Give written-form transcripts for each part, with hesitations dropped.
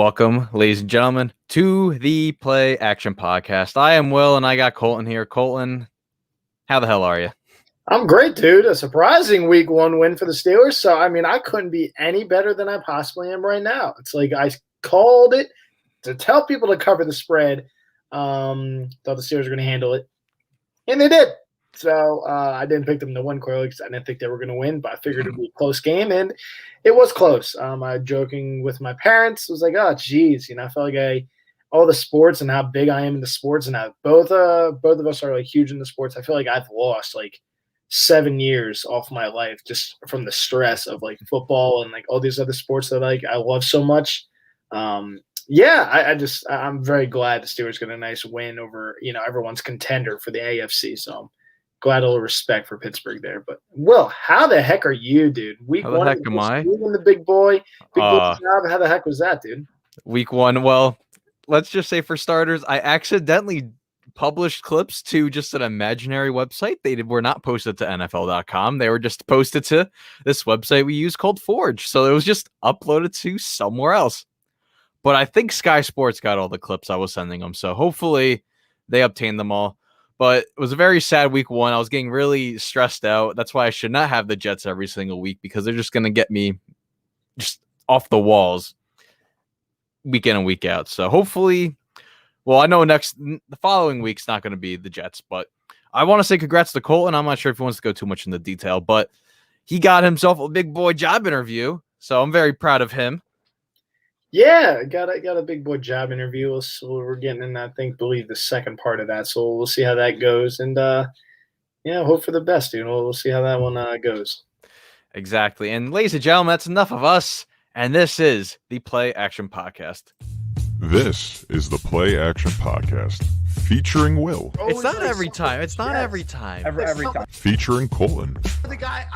Welcome, ladies and gentlemen, to the Play Action Podcast. I am Will, and I got Colton here. Colton, how the hell are you? I'm great, dude. A surprising week one win for the Steelers. So, I couldn't be any better than I possibly am right now. It's like I called it to tell people to cover the spread. Thought the Steelers were going to handle it, and they did. So I didn't pick them to win clearly because I didn't think they were going to win, but I figured it would be a close game, and it was close. I joking with my parents was like, "Oh, geez," I felt like all the sports and how big I am in the sports, and how both of us are like huge in the sports. I feel like I've lost like 7 years off my life just from the stress of like football and like all these other sports that I love so much. I'm very glad the Steelers got a nice win over everyone's contender for the AFC. So glad a little respect for Pittsburgh there. But Will, how the heck are you, dude? Week How the one, heck am I? in the big boy job. How the heck was that, dude? Week one. Well, let's just say for starters, I accidentally published clips to just an imaginary website. They were not posted to NFL.com. They were just posted to this website we use called Forge. So it was just uploaded to somewhere else. But I think Sky Sports got all the clips I was sending them. So hopefully they obtained them all. But it was a very sad week one. I was getting really stressed out. That's why I should not have the Jets every single week, because they're just going to get me just off the walls week in and week out. So hopefully, well, I know the following week's not going to be the Jets, but I want to say congrats to Colton. I'm not sure if he wants to go too much into detail, but he got himself a big boy job interview. So I'm very proud of him. Yeah, got a big boy job interview. So we're getting in, believe the second part of that. So we'll see how that goes, and hope for the best, dude. We'll see how that one goes. Exactly. And ladies and gentlemen, that's enough of us. And this is the Play Action Podcast. This is the Play Action Podcast featuring Will. It's not every time. It's not every time. Every time. Featuring Colton. The guy,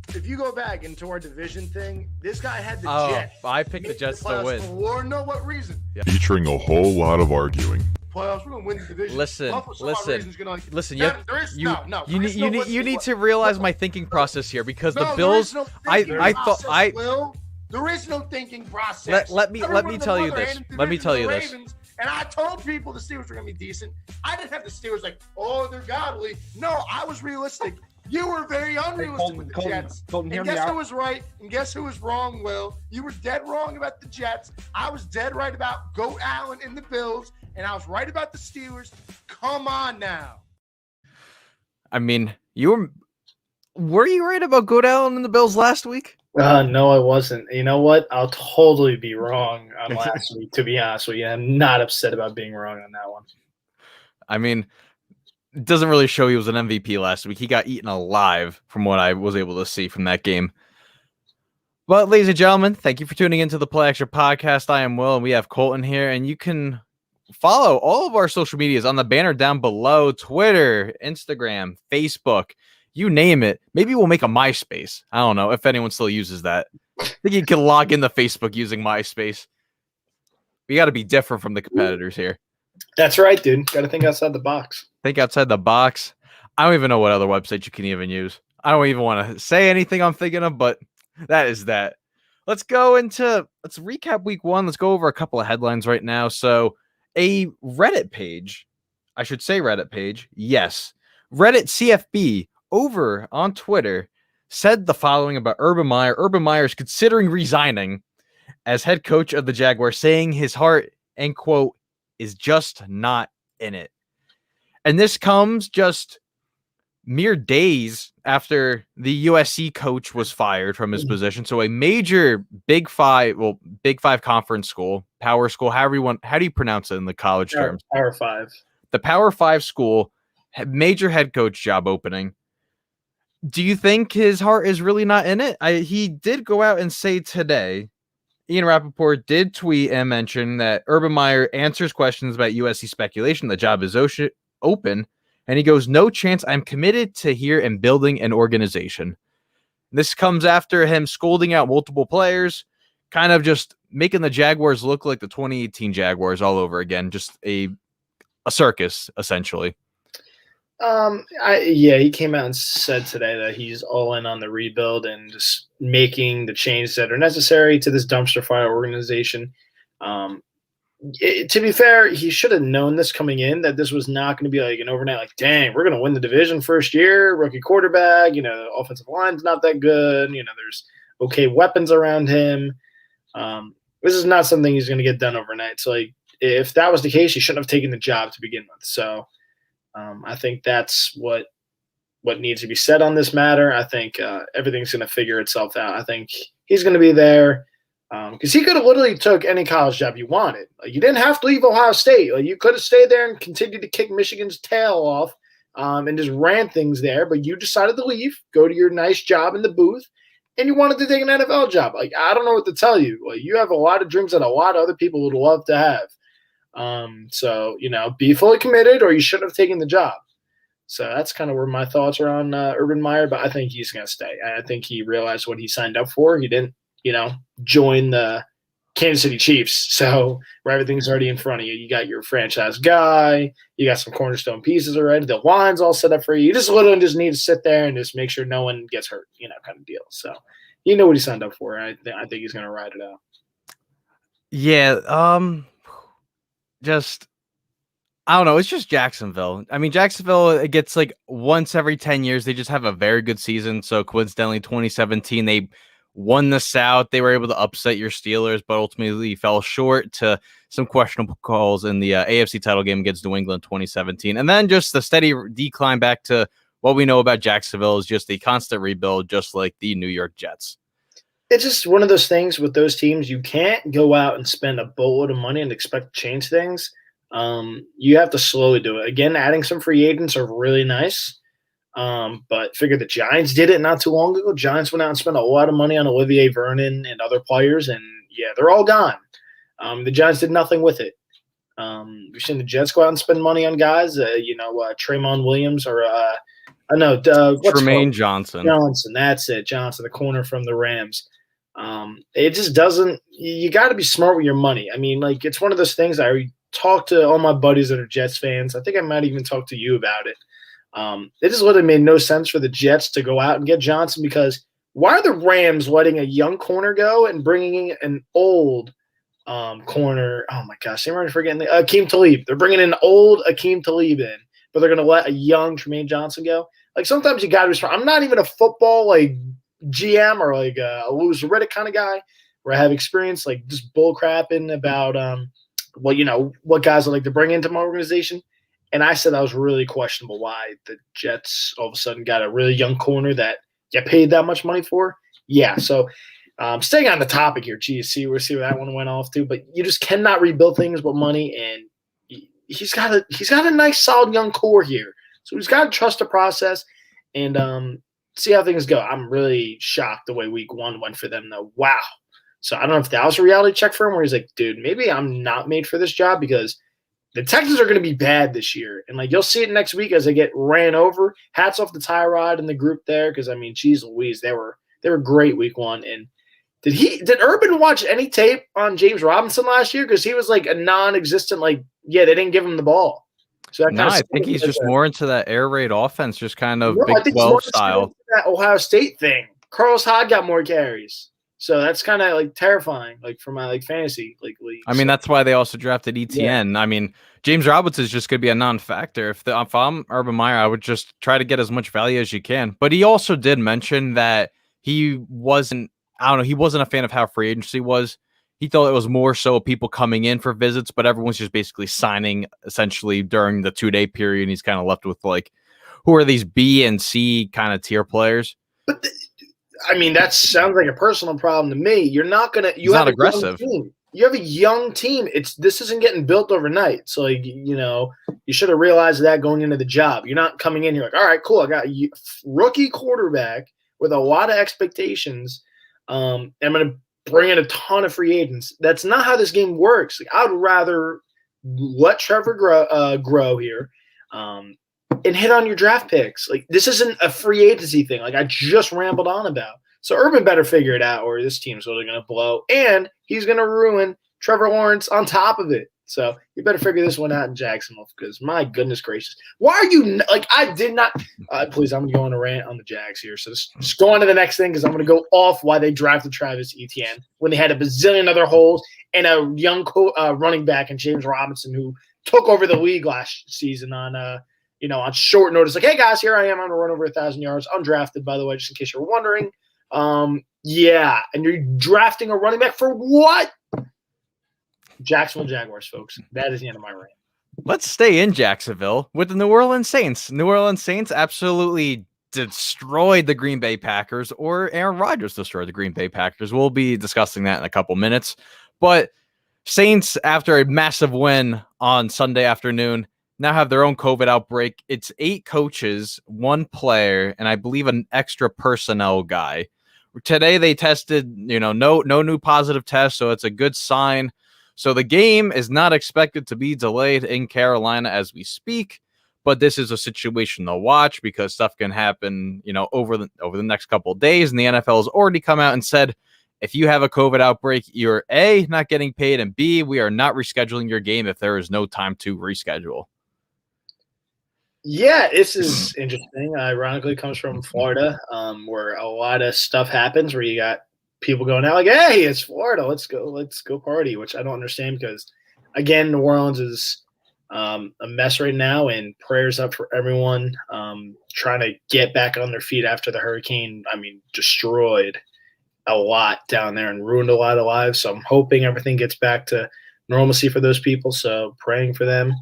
if you go back into our division thing, this guy had the Jets. I picked the Jets to win. For what reason? Yeah. Featuring a whole lot of arguing. Playoffs, we're gonna win the division. Listen. You need to realize my thinking process here, because the Bills. There is no thinking process. Let me tell you this. Let me tell you this. And I told people the Steelers were going to be decent. I didn't have the Steelers like, oh, they're godly. No, I was realistic. You were very unrealistic with the Jets. Colton, and guess who was right and guess who was wrong, Will? You were dead wrong about the Jets. I was dead right about Goat Allen and the Bills. And I was right about the Steelers. Come on now. I mean, were you right about Goat Allen and the Bills last week? No, I wasn't. You know what? I'll totally be wrong on last week, to be honest with you. I'm not upset about being wrong on that one. I mean, it doesn't really show he was an MVP last week. He got eaten alive from what I was able to see from that game. But, ladies and gentlemen, thank you for tuning into the Play Action Podcast. I am Will, and we have Colton here, and you can follow all of our social medias on the banner down below: Twitter, Instagram, Facebook. You name it. Maybe we'll make a MySpace. I don't know if anyone still uses that. I think you can log into Facebook using MySpace. We got to be different from the competitors here. That's right, dude. Got to think outside the box. Think outside the box. I don't even know what other website you can even use. I don't even want to say anything I'm thinking of, but that is that. Let's recap week one. Let's go over a couple of headlines right now. So a Reddit page, yes. Reddit CFB over on Twitter said the following about Urban Meyer. Urban Meyer is considering resigning as head coach of the Jaguars, saying his heart, end quote, is just not in it. And this comes just mere days after the USC coach was fired from his position. So a major Big Five conference school, power school, how do you pronounce it in the college terms? Power Five. The Power Five school, major head coach job opening. Do you think his heart is really not in it? He did go out and say today, Ian Rappaport did tweet and mention that Urban Meyer answers questions about USC speculation. The job is open. And he goes, no chance. I'm committed to here and building an organization. This comes after him scolding out multiple players, kind of just making the Jaguars look like the 2018 Jaguars all over again. Just a circus, essentially. He came out and said today that he's all in on the rebuild and just making the changes that are necessary to this dumpster fire organization. To be fair, he should have known this coming in, that this was not going to be like an overnight, like, dang, we're going to win the division first year, rookie quarterback, the offensive line's not that good, there's okay weapons around him. This is not something he's going to get done overnight. So, like, if that was the case, he shouldn't have taken the job to begin with. So, I think that's what needs to be said on this matter. I think everything's going to figure itself out. I think he's going to be there. Because he could have literally took any college job you wanted. Like, you didn't have to leave Ohio State. Like, you could have stayed there and continued to kick Michigan's tail off and just ran things there. But you decided to leave, go to your nice job in the booth, and you wanted to take an NFL job. Like, I don't know what to tell you. Like, you have a lot of dreams that a lot of other people would love to have. So, be fully committed, or you shouldn't have taken the job. So that's kind of where my thoughts are on Urban Meyer. But I think he's going to stay. I think he realized what he signed up for. He didn't join the Kansas City Chiefs. So where everything's already in front of you. You got your franchise guy. You got some cornerstone pieces already. The line's all set up for you. You just literally just need to sit there and just make sure no one gets hurt, kind of deal. So you know what he signed up for. I think he's going to ride it out. Yeah. I don't know. It's just Jacksonville. I mean, Jacksonville, it gets like once every 10 years. They just have a very good season. So coincidentally, 2017, they won the South. They were able to upset your Steelers, but ultimately fell short to some questionable calls in the AFC title game against New England 2017. And then just the steady decline back to what we know about Jacksonville is just a constant rebuild, just like the New York Jets. It's just one of those things with those teams. You can't go out and spend a boatload of money and expect to change things. You have to slowly do it. Again, adding some free agents are really nice. But figure the Giants did it not too long ago. Giants went out and spent a lot of money on Olivier Vernon and other players, and yeah, they're all gone. The Giants did nothing with it. We've seen the Jets go out and spend money on guys, Tremont Williams or Tremaine Johnson. Johnson, that's it. Johnson, the corner from the Rams. It just doesn't – you got to be smart with your money. I mean, like, it's one of those things. I talked to all my buddies that are Jets fans. I think I might even talk to you about it. It just literally made no sense for the Jets to go out and get Johnson, because why are the Rams letting a young corner go and bringing in an old corner? Oh, my gosh. I'm already forgetting Akeem Talib. They're bringing an old Akeem Talib in, but they're going to let a young Tremaine Johnson go. Like, sometimes you got to be smart. I'm not even a football, like, GM or, like, a Louis Riddick kind of guy where I have experience, like, just bull crapping about, what guys I like to bring into my organization. And I said that was really questionable why the Jets all of a sudden got a really young corner that you paid that much money for. Yeah, so staying on the topic here, we'll see where that one went off to. But you just cannot rebuild things with money, and he's got a nice, solid young core here. So he's got to trust the process and see how things go. I'm really shocked the way week one went for them, though. Wow. So I don't know if that was a reality check for him where he's like, dude, maybe I'm not made for this job, because the Texans are going to be bad this year. And, like, you'll see it next week as they get ran over. Hats off to Tyrod and the group there, because, I mean, geez Louise, they were great week one. And did Urban watch any tape on James Robinson last year? Because he was, like, a non-existent, like, they didn't give him the ball. So that I think he's just more into that air raid offense, just kind of Big 12 style. That Ohio State thing. Carlos Hyde got more carries. So that's kind of like terrifying, like for my fantasy league. I mean, that's why they also drafted ETN. Yeah. I mean, James Robinson is just going to be a non-factor. If I'm Urban Meyer, I would just try to get as much value as you can. But he also did mention that he wasn't a fan of how free agency was. He thought it was more so people coming in for visits, but everyone's just basically signing essentially during the 2-day period. And he's kind of left with, like, who are these B and C kind of tier players? But I mean, that sounds like a personal problem to me. You're not gonna. He's not aggressive. You have a young team. This isn't getting built overnight. So, like, you should have realized that going into the job. You're not coming in here like, all right, cool. I got a rookie quarterback with a lot of expectations. I'm gonna bring in a ton of free agents. That's not how this game works. Like, I'd rather let Trevor grow here. And hit on your draft picks. Like, this isn't a free agency thing, like I just rambled on about. So Urban better figure it out, or this team's really going to blow. And he's going to ruin Trevor Lawrence on top of it. So you better figure this one out in Jacksonville because my goodness gracious, why are you like? I did not. Please, I'm going to go on a rant on the Jags here. So just go on to the next thing because I'm going to go off why they drafted Travis Etienne when they had a bazillion other holes and a young running back in James Robinson who took over the league last season on on short notice. Like, hey guys, here I am. I'm going to run over 1,000 yards, undrafted by the way, just in case you're wondering. Yeah, and you're drafting a running back for what? Jacksonville Jaguars, folks. That is the end of my rant. Let's stay in Jacksonville with the New Orleans Saints. New Orleans Saints absolutely destroyed the Green Bay Packers, or Aaron Rodgers destroyed the Green Bay Packers. We'll be discussing that in a couple minutes. But Saints, after a massive win on Sunday afternoon, now have their own COVID outbreak. It's 8 coaches, 1 player, and I believe an extra personnel guy. Today they tested, no new positive tests, so it's a good sign. So the game is not expected to be delayed in Carolina as we speak, but this is a situation to watch because stuff can happen, over the next couple of days. And the NFL has already come out and said, if you have a COVID outbreak, you're A, not getting paid, and B, we are not rescheduling your game if there is no time to reschedule. Yeah, this is interesting. Ironically, it comes from Florida, where a lot of stuff happens where you got people going out like, hey, it's Florida. Let's go party, which I don't understand because, again, New Orleans is a mess right now, and prayers up for everyone trying to get back on their feet after the hurricane, destroyed a lot down there and ruined a lot of lives. So I'm hoping everything gets back to normalcy for those people. So praying for them.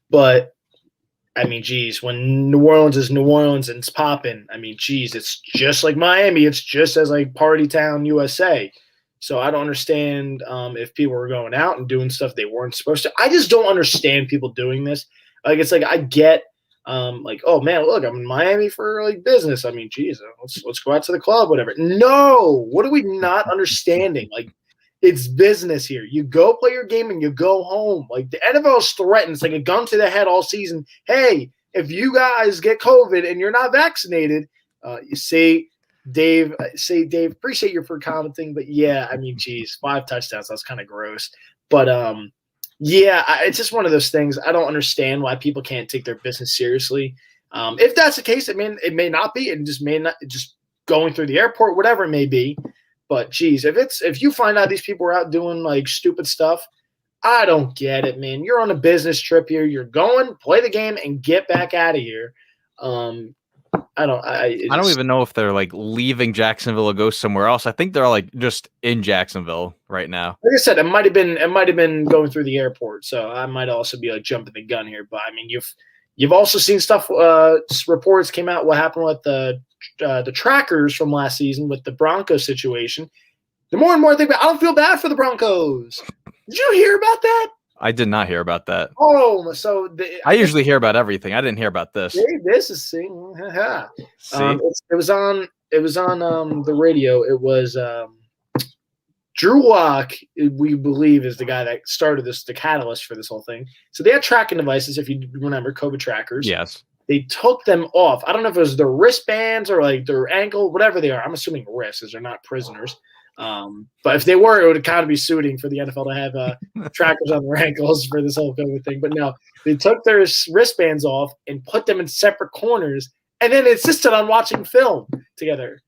But geez, when New Orleans is New Orleans and it's popping, geez, it's just like Miami. It's just as like party town USA. So I don't understand if people were going out and doing stuff they weren't supposed to. I just don't understand people doing this. Like, it's like I get oh man, look, I'm in Miami for like business. Geez, let's go out to the club, whatever. No, what are we not understanding? Like, it's business here. You go play your game and you go home. Like, the NFL is threatened. It's like a gun to the head all season. Hey, if you guys get COVID and you're not vaccinated, you say, Dave, appreciate you for commenting. But yeah, geez, 5 touchdowns. That's kind of gross. But yeah, it's just one of those things. I don't understand why people can't take their business seriously. If that's the case, it may not be. It just may not. Just going through the airport, whatever it may be. But geez, if you find out these people are out doing like stupid stuff, I don't get it, man. You're on a business trip here. You're going, play the game, and get back out of here. I don't even know if they're like leaving Jacksonville to go somewhere else. I think they're like just in Jacksonville right now. Like I said, it might have been going through the airport, so I might also be like jumping the gun here. But you've also seen stuff. Reports came out what happened with the trackers from last season with the Broncos situation. The more and more I think about, I don't feel bad for the Broncos. Did you hear about that? I did not hear about that. Oh, so I usually hear about everything. I didn't hear about this. This is see. It was on the radio. It was Drew Lock, we believe, is the guy that started this, the catalyst for this whole thing. So they had tracking devices, if you remember, COVID trackers. Yes. They took them off. I don't know if it was their wristbands or like their ankle, whatever they are. I'm assuming wrists, as they're not prisoners. But if they were, it would kind of be suiting for the NFL to have trackers on their ankles for this whole COVID thing. But no, they took their wristbands off and put them in separate corners and then insisted on watching film together.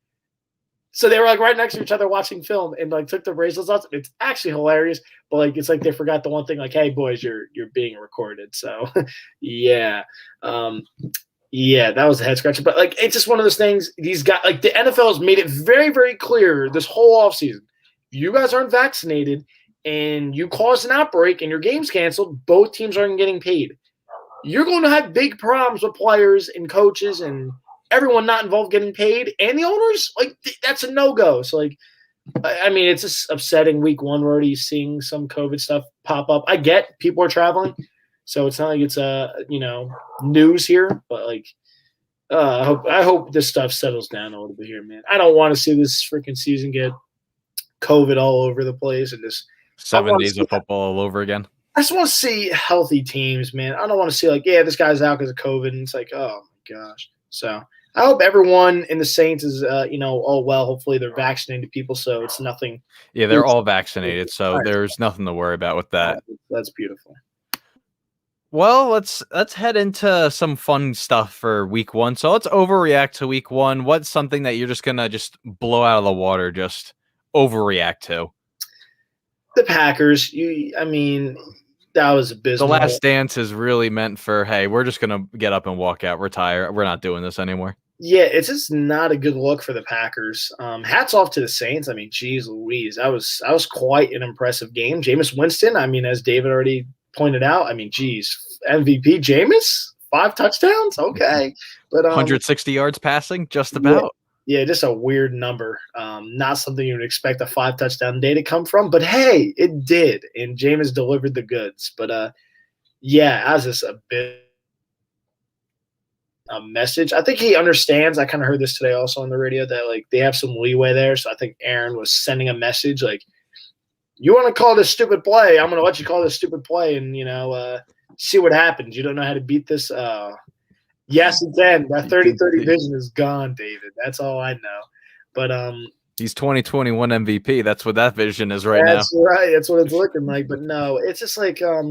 So they were like right next to each other watching film and like took the bracelets off. It's actually hilarious, but like it's like they forgot the one thing, like, hey boys, you're being recorded. So yeah. Yeah, that was a head scratcher. But like it's just one of those things, these guys, like the NFL has made it very, very clear this whole offseason. If you guys aren't vaccinated and you cause an outbreak and your game's canceled, both teams aren't getting paid. You're going to have big problems with players and coaches and everyone not involved getting paid, and the owners, like that's a no-go. So like, it's just upsetting. Week 1, we're already seeing some COVID stuff pop up. I get people are traveling, so it's not like it's news here. But like, I hope this stuff settles down a little bit here, man. I don't want to see this freaking season get COVID all over the place and just 7 days of football all over again. I just want to see healthy teams, man. I don't want to see like, yeah, this guy's out because of COVID, and it's like, oh my gosh. So I hope everyone in the Saints is, oh well. Hopefully they're vaccinated people, so it's nothing. Yeah, they're all vaccinated, so All right, there's nothing to worry about with that. that's beautiful. Well, let's head into some fun stuff for week 1. So let's overreact to week 1. What's something that you're just gonna just blow out of the water, just overreact to? The Packers. That was The abysmal. Last Dance is really meant for, hey, we're just gonna get up and walk out, retire. We're not doing this anymore. Yeah, it's just not a good look for the Packers. Hats off to the Saints. Geez Louise, that was quite an impressive game. Jameis Winston. As David already pointed out. Geez, MVP Jameis, 5 touchdowns. Okay, but 160 yards passing, just about. Yeah, just a weird number. Not something you would expect a 5 touchdown day to come from. But hey, it did, and Jameis delivered the goods. But yeah, as just a bit. A message. I think he understands. I kind of heard this today also on the radio that like they have some leeway there. So I think Aaron was sending a message like, "You want to call this stupid play? I'm going to let you call this stupid play, and see what happens. You don't know how to beat this." Yes, it's end. That 30-30 vision is gone, David. That's all I know. But he's 2021 MVP. That's what that vision is right now. That's right. That's what it's looking like. But no, it's just like I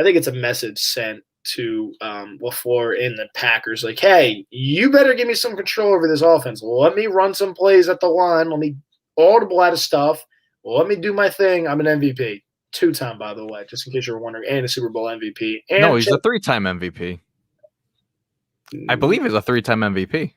think it's a message sent to LaFleur in the Packers, like, hey, you better give me some control over this offense. Let me run some plays at the line. Let me audible out of stuff. Let me do my thing. I'm an MVP. 2-time, by the way, just in case you're wondering, and a Super Bowl MVP. And no, he's a 3-time MVP. I believe he's a 3-time MVP.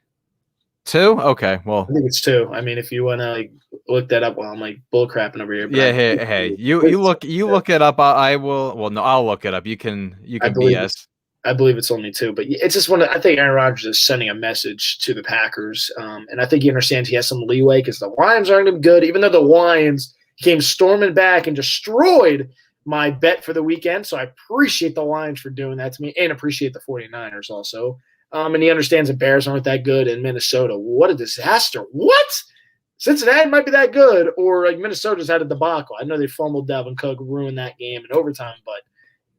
2? Okay, well. I think it's 2. If you want to look that up while I'm bullcrapping over here. Yeah, hey, you look it up. I will. Well, no, I'll look it up. You can BS. I believe it's only 2, but it's just I think Aaron Rodgers is sending a message to the Packers, and I think he understands he has some leeway because the Lions aren't even good, even though the Lions came storming back and destroyed my bet for the weekend. So I appreciate the Lions for doing that to me, and appreciate the 49ers also. And he understands the Bears aren't that good in Minnesota. What a disaster. What? Cincinnati might be that good, or Minnesota's had a debacle. I know they fumbled Dalvin Cook, ruined that game in overtime, but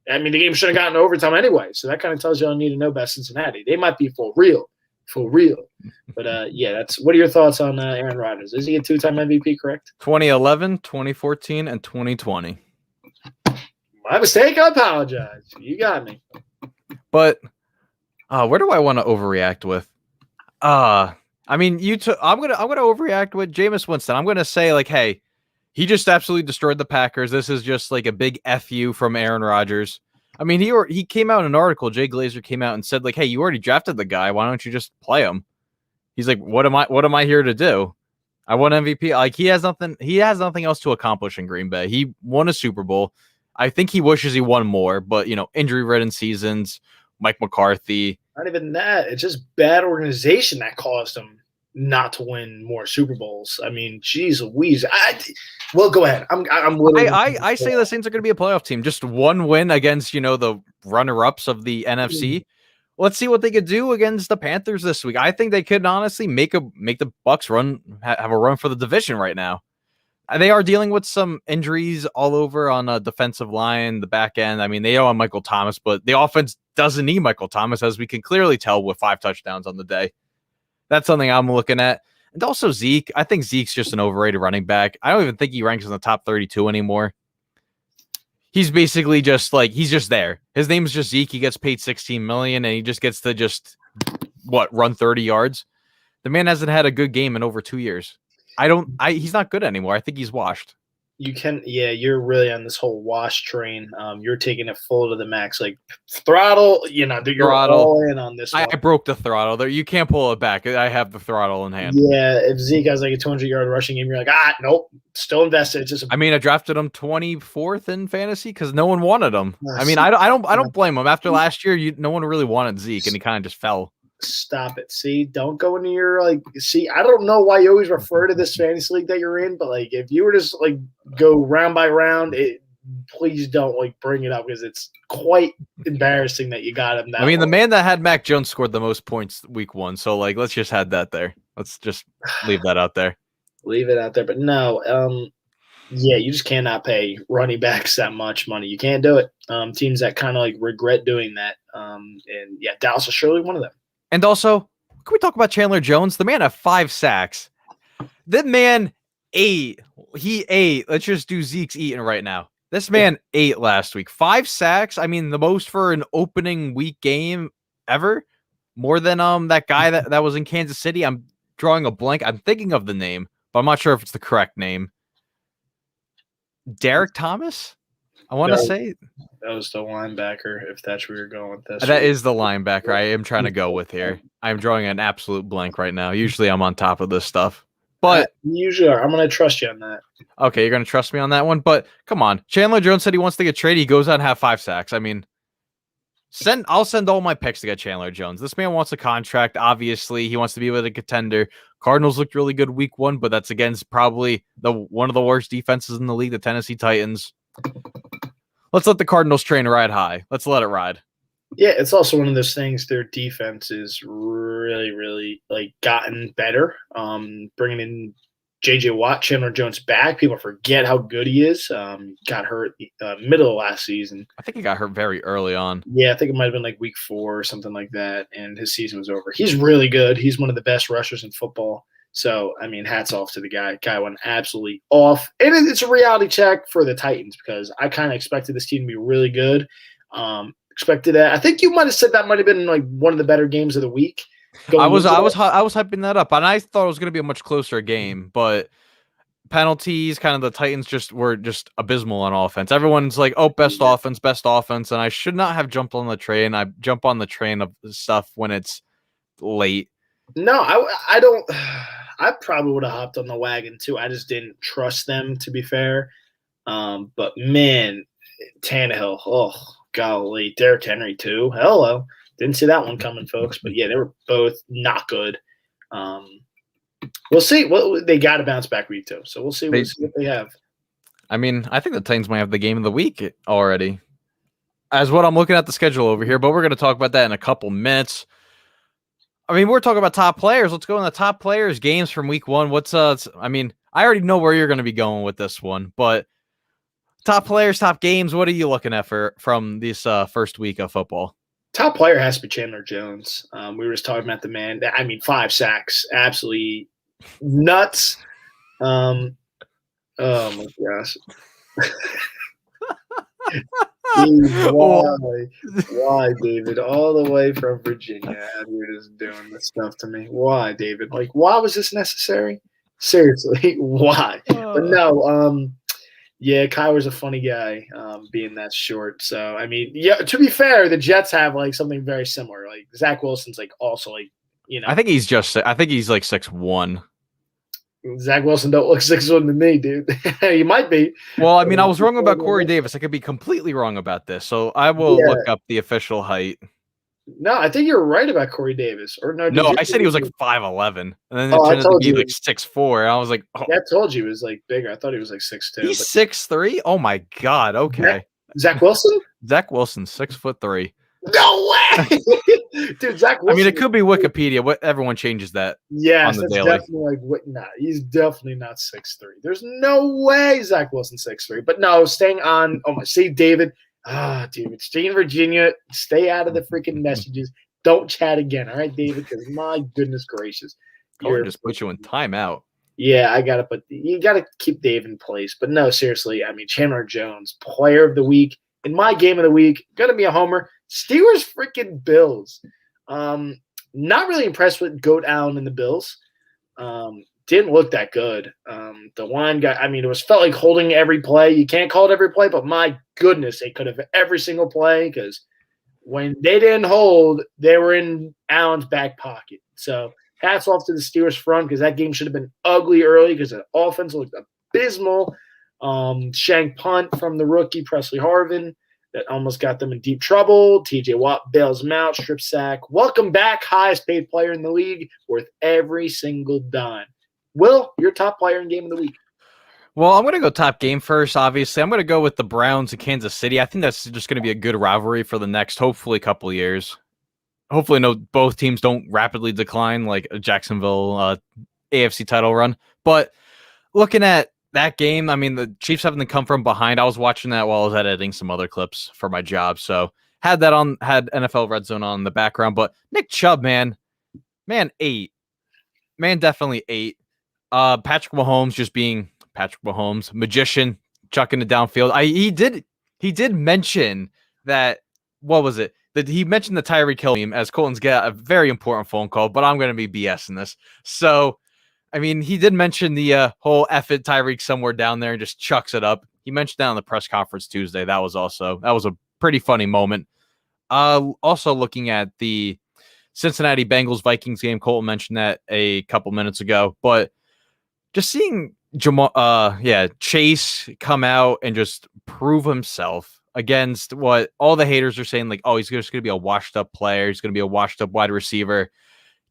the game should have gotten to overtime anyway. So that kind of tells you all you need to know about Cincinnati. They might be for real. But yeah, what are your thoughts on Aaron Rodgers? Is he a 2-time MVP, correct? 2011, 2014, and 2020. My mistake. I apologize. You got me. But where do I want to overreact with? I'm gonna overreact with Jameis Winston. I'm gonna say like, hey, he just absolutely destroyed the Packers. This is just like a big FU from Aaron Rodgers. He came out in an article. Jay Glazer came out and said like, hey, you already drafted the guy. Why don't you just play him? He's like, what am I here to do? I won MVP. Like he has nothing else to accomplish in Green Bay. He won a Super Bowl. I think he wishes he won more, but injury-ridden seasons, Mike McCarthy. Not even that. It's just bad organization that caused him not to win more Super Bowls. Geez Louise. Well, go ahead. I say the Saints are going to be a playoff team. Just one win against, the runner-ups of the NFC. Let's see what they could do against the Panthers this week. I think they could honestly make the Bucks have a run for the division right now. They are dealing with some injuries all over on a defensive line, the back end. They don't have Michael Thomas, but the offense doesn't need Michael Thomas, as we can clearly tell with 5 touchdowns on the day. That's something I'm looking at. And also Zeke. I think Zeke's just an overrated running back. I don't even think he ranks in the top 32 anymore. He's basically just he's just there. His name is just Zeke. He gets paid $16 million, and he just gets to run 30 yards. The man hasn't had a good game in over 2 years. He's not good anymore. I think he's washed. You're really on this whole wash train. You're taking it full to the max, like throttle. You're all in on this one. I broke the throttle there. You can't pull it back. I have the throttle in hand. Yeah, if Zeke has like a 200-yard rushing game, you're like, nope, still invested. It's just I drafted him 24th in fantasy because no one wanted him. I don't blame him. After last year, no one really wanted Zeke, and he kind of just fell. Stop it. See, don't go into your I don't know why you always refer to this fantasy league that you're in, but if you were just go round by round, please don't bring it up because it's quite embarrassing that you got him that the man that had Mac Jones scored the most points week 1, so let's just add that there. Let's just leave that out there. Leave it out there, but no, you just cannot pay running backs that much money. You can't do it. Teams that kind of regret doing that, and Dallas is surely one of them. And also, Can we talk about Chandler Jones? The man had 5 sacks. That man ate. He ate. Let's just do Zeke's eating right now. This man ate last week. 5 sacks. I mean, the most for an opening week game ever. More than that guy that was in Kansas City. I'm drawing a blank. I'm thinking of the name, but I'm not sure if it's the correct name. Derek Thomas? I want to say that was the linebacker, if that's where you're going with this. that is the linebacker I am trying to go with here. I'm drawing an absolute blank right now. Usually I'm on top of this stuff. But you usually are. I'm going to trust you on that. Okay, you're going to trust me on that one. But come on. Chandler Jones said he wants to get traded. He goes out and have 5 sacks. I mean, I'll send all my picks to get Chandler Jones. This man wants a contract. Obviously, he wants to be with a contender. Cardinals looked really good week 1, but that's against probably one of the worst defenses in the league, the Tennessee Titans. Let's let the Cardinals train ride high. Let's let it ride. Yeah, it's also one of those things. Their defense is really, really gotten better. Bringing in J.J. Watt, Chandler Jones back. People forget how good he is. Got hurt middle of last season. I think he got hurt very early on. Yeah, I think it might have been week 4 or something like that, and his season was over. He's really good. He's one of the best rushers in football. So, I mean, hats off to the guy. Guy went absolutely off. And it's a reality check for the Titans because I kind of expected this team to be really good. Expected that. I think you might have said that might have been one of the better games of the week. I was hyping that up, and I thought it was going to be a much closer game, but penalties, kind of the Titans were just abysmal on offense. Everyone's like, "Oh, best offense," and I should not have jumped on the train. I jump on the train of stuff when it's late. No, I don't. I probably would have hopped on the wagon too. I just didn't trust them, to be fair. But man, Tannehill, oh golly, Derrick Henry too. Hello, didn't see that one coming, folks. But yeah, they were both not good. We'll see. Well, they got to bounce back week 2, so we'll see what they have. I mean, I think the Titans might have the game of the week already. As what I'm looking at the schedule over here, but we're going to talk about that in a couple minutes. I mean, we're talking about top players. Let's go in the top players games from week 1. I mean, I already know where you're going to be going with this one, but top players, top games, what are you looking at from this first week of football? Top player has to be Chandler Jones. We were just talking about the man. I mean, 5 sacks, absolutely nuts. Oh my gosh. Why, David? All the way from Virginia, and you're just doing this stuff to me. Why, David? Why was this necessary? Seriously, why? But no, yeah, Kyler's a funny guy, being that short. So, I mean, yeah. To be fair, the Jets have something very similar. Zach Wilson's also I think he's 6'1". Zach Wilson don't look 6'1" to me, dude. He might be. Well, I mean, I was wrong about Corey Davis. I could be completely wrong about this, so I will look up the official height. No, I think you're right about Corey Davis. Or no, I said he was 5'11", and then it turned out to be 6'4", and I was like, oh. I told you he was bigger. I thought he was 6'2". He's 6'3"? Oh my god! Okay, Zach Wilson. Zach Wilson, 6'3". No way, dude. Zach Wilson. I mean, it could be Wikipedia. What everyone changes that. Yeah, on the that's daily. definitely nah, he's definitely not 6'3". There's no way Zach Wilson's 6'3". But no, staying on. Oh my, see, David. David, stay in Virginia. Stay out of the freaking messages. Don't chat again, all right, David? Because my goodness gracious, Cohen just put you in timeout. Yeah, you gotta keep Dave in place. But no, seriously, I mean, Chandler Jones, player of the week. In my game of the week, gonna be a homer. Steelers freaking Bills. Not really impressed with Goat Allen and the Bills. Didn't look that good. The line guy, I mean, it felt like holding every play. You can't call it every play, but my goodness, they could have every single play because when they didn't hold, they were in Allen's back pocket. So hats off to the Steelers front because that game should have been ugly early because the offense looked abysmal. Shank punt from the rookie Presley Harvin that almost got them in deep trouble. TJ Watt bails him out, strip sack. Welcome back, highest paid player in the league, worth every single dime. Will, your top player in game of the week? Well, I'm going to go top game first, obviously. I'm going to go with the Browns and Kansas City. I think that's just going to be a good rivalry for the next, hopefully, couple of years. Hopefully, both teams don't rapidly decline like a Jacksonville AFC title run. But looking at that game, I mean, the Chiefs having to come from behind. I was watching that while I was editing some other clips for my job. So had NFL Red Zone on in the background. But Nick Chubb, man, Man, 8. Man, definitely 8. Patrick Mahomes just being Patrick Mahomes, magician, chucking it downfield. He did mention that, what was it? That he mentioned the Tyreek Hill meme as Colton's got a very important phone call, but I'm going to be BSing this. So, I mean, he did mention the whole F it Tyreek somewhere down there and just chucks it up. He mentioned that on the press conference Tuesday. That was a pretty funny moment. Also looking at the Cincinnati Bengals Vikings game, Colton mentioned that a couple minutes ago, but just seeing Chase come out and just prove himself against what all the haters are saying, like, oh, he's just going to be a washed up player. He's going to be a washed up wide receiver.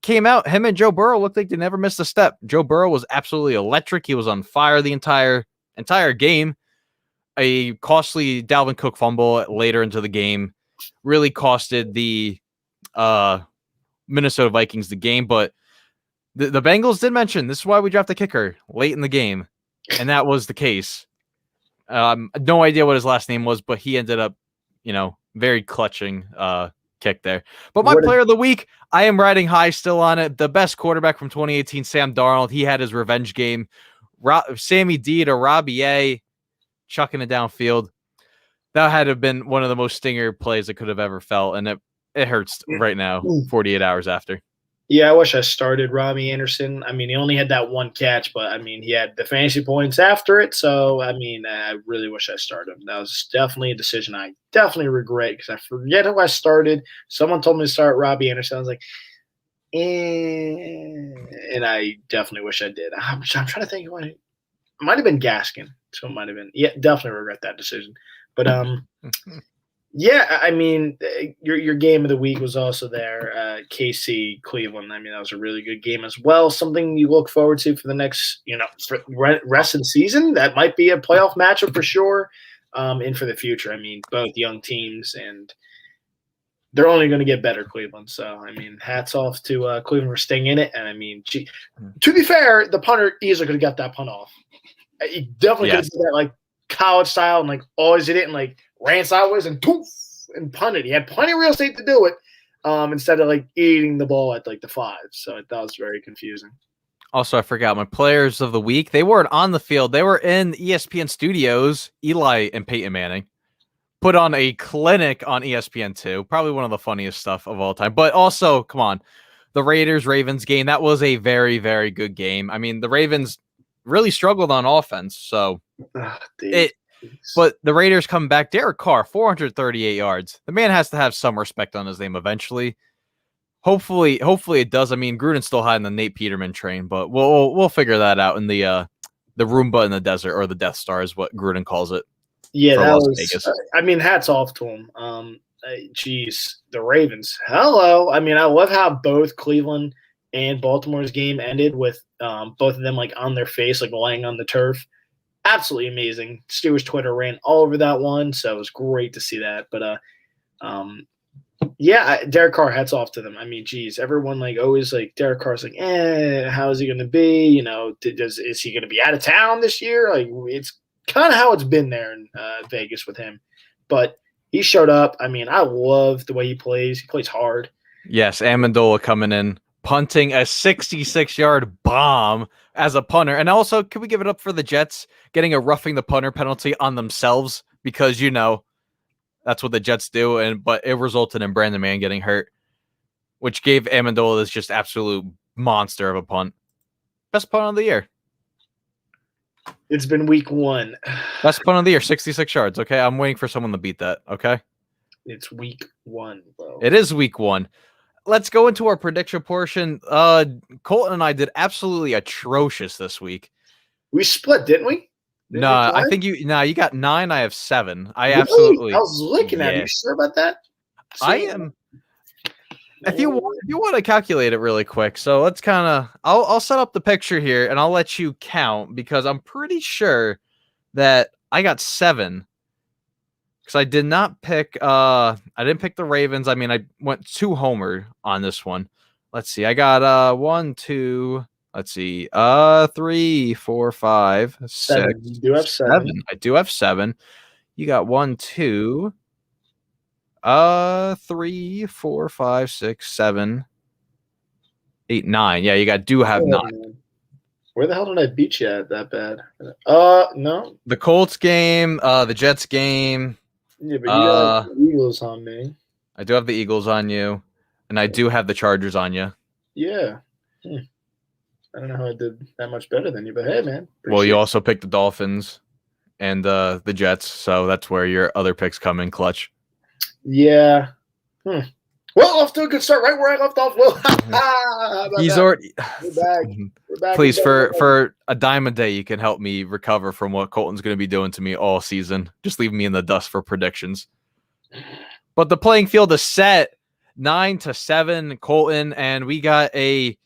Came out, him and Joe Burrow looked like they never missed a step. Joe Burrow was absolutely electric. He was on fire the entire game. A costly Dalvin Cook fumble later into the game really costed the Minnesota Vikings the game, but the Bengals did mention this is why we draft a kicker late in the game, and that was the case. No idea what his last name was, but he ended up, very clutching kick there. But my player of the week, I am riding high still on it. The best quarterback from 2018, Sam Darnold. He had his revenge game. Sammy D to Robbie A, chucking it downfield. That had to have been one of the most stinger plays I could have ever felt, and it hurts right now, 48 hours after. Yeah, I wish I started Robbie Anderson. I mean, he only had that one catch, but I mean, he had the fantasy points after it. So, I mean, I really wish I started him. That was definitely a decision I definitely regret because I forget who I started. Someone told me to start Robbie Anderson. I was like, and I definitely wish I did. I'm trying to think. It might have been Gaskin. So it might have been. Yeah, definitely regret that decision. But yeah, I mean, your game of the week was also there. KC Cleveland. I mean, that was a really good game as well. Something you look forward to for the next, for rest of the season. That might be a playoff matchup for sure. And for the future, I mean, both young teams, and they're only going to get better, Cleveland. So, I mean, hats off to Cleveland for staying in it. And I mean, to be fair, the punter easily could have got that punt off. He definitely could have did that like college style and like always did it and like ran sideways and poof and punted. He had plenty of real estate to do it instead of like eating the ball at like the 5. So that was very confusing. Also, I forgot my players of the week. They weren't on the field. They were in ESPN studios. Eli and Peyton Manning put on a clinic on ESPN2. Probably one of the funniest stuff of all time. But also, come on, the Raiders-Ravens game. That was a very, very good game. I mean, the Ravens really struggled on offense. So but the Raiders come back. Derek Carr, 438 yards. The man has to have some respect on his name eventually. Hopefully it does. I mean, Gruden's still hiding the Nate Peterman train, but we'll figure that out in the Roomba in the desert, or the Death Star is what Gruden calls it. Yeah, that was Vegas. I mean, hats off to him. Geez, the Ravens. Hello. I mean, I love how both Cleveland and Baltimore's game ended with both of them like on their face, like laying on the turf. Absolutely amazing. Steelers Twitter ran all over that one, so it was great to see that. But yeah, Derek Carr, hats off to them. I mean, geez, everyone like always like Derek Carr's like, how is he going to be? Is he going to be out of town this year? Like, it's kind of how it's been there in Vegas with him. But he showed up. I mean, I love the way he plays. He plays hard. Yes, Amendola coming in, punting a 66-yard bomb as a punter. And also, can we give it up for the Jets getting a roughing the punter penalty on themselves? Because, that's what the Jets do. But it resulted in Brandon Mann getting hurt, which gave Amendola this just absolute monster of a punt. Best punt of the year. It's been week 1. Best punt of the year, 66 yards. Okay, I'm waiting for someone to beat that. Okay. It's week 1, bro. It is week 1. Let's go into our prediction portion. Colton and I did absolutely atrocious this week. We split, didn't we? No, I think you got 9. I have 7. I really? Absolutely. I was looking at it. You sure about that? I am. If you want to calculate it really quick, so let's kind of. I'll set up the picture here and I'll let you count because I'm pretty sure that I got 7. Because I did not pick. I didn't pick the Ravens. I mean, I went 2 homer on this one. Let's see. I got 1, 2. Let's see. 3, 4, 5, 6. 7. You do have 7. I do have 7. You got 1, 2. 3, 4, 5, 6, 7. 8, 9. Yeah, you do have 9. Man. Where the hell did I beat you at that bad? No. The Colts game, the Jets game. Yeah, but you got the Eagles on me. I do have the Eagles on you, and I do have the Chargers on you. Yeah. I don't know how I did that much better than you, but hey, man. Well, you also picked the Dolphins and the Jets, so that's where your other picks come in clutch. Yeah. Well, off to a good start, right where I left off. Will. He's already. We're back. We're back. Please, for a dime a day, you can help me recover from what Colton's going to be doing to me all season. Just leave me in the dust for predictions. But the playing field is set 9-7, Colton, and we got a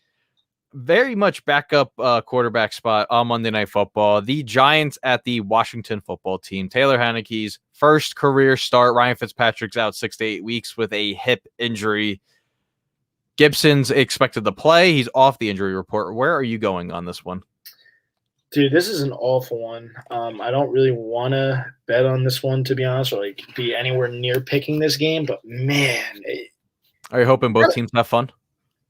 very much backup quarterback spot on Monday Night Football. The Giants at the Washington football team. Taylor Heineke's first career start. Ryan Fitzpatrick's out 6 to 8 weeks with a hip injury. Gibson's expected to play. He's off the injury report. Where are you going on this one? Dude, this is an awful one. I don't really want to bet on this one, to be honest, or like be anywhere near picking this game. But man, Are you hoping both teams have fun?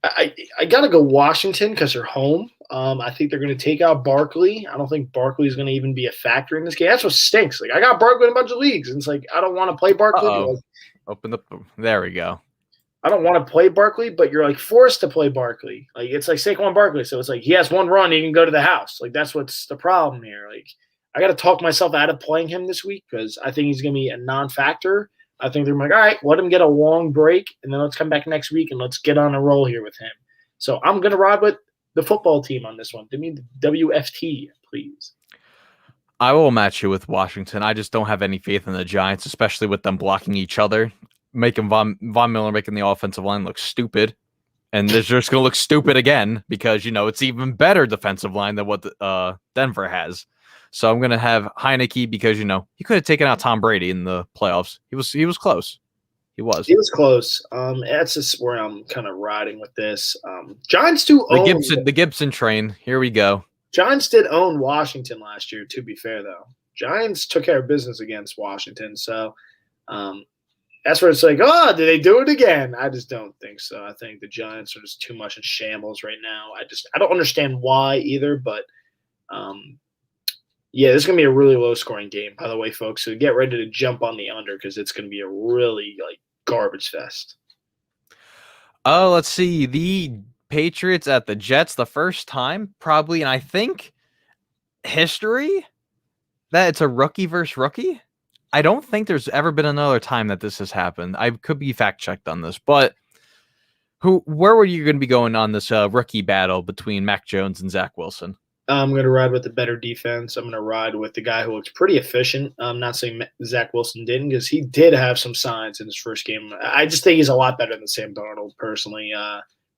I gotta go Washington because they're home. I think they're going to take out Barkley. I don't think Barkley is going to even be a factor in this game. That's what stinks. Like I got Barkley in a bunch of leagues, and it's like I don't want to play Barkley. Like, Open the. There we go. I don't want to play Barkley, but you're like forced to play Barkley. Like it's like Saquon Barkley, so it's like he has one run, he can go to the house. Like that's what's the problem here. Like I got to talk myself out of playing him this week because I think he's going to be a non-factor. I think they're like, all right, let him get a long break, and then let's come back next week and let's get on a roll here with him. So I'm going to ride with the football team on this one. Give me the WFT, please. I will match you with Washington. I just don't have any faith in the Giants, especially with them blocking each other, making Von Miller making the offensive line look stupid. And they're just going to look stupid again because, it's even better defensive line than what Denver has. So I'm going to have Heineke because, he could have taken out Tom Brady in the playoffs. He was close. He was close. That's just where I'm kind of riding with this. Giants do own the Gibson train. Here we go. Giants did own Washington last year, to be fair, though. Giants took care of business against Washington. So that's where it's like, oh, did they do it again? I just don't think so. I think the Giants are just too much in shambles right now. I don't understand why either, but yeah, this is going to be a really low-scoring game, by the way, folks. So get ready to jump on the under because it's going to be a really, garbage fest. Oh, let's see. The Patriots at the Jets, the first time, probably, and I think history, that it's a rookie versus rookie. I don't think there's ever been another time that this has happened. I could be fact-checked on this, but where were you going to be going on this rookie battle between Mac Jones and Zach Wilson? I'm going to ride with the better defense. I'm going to ride with the guy who looks pretty efficient. I'm not saying Zach Wilson didn't because he did have some signs in his first game. I just think he's a lot better than Sam Darnold personally,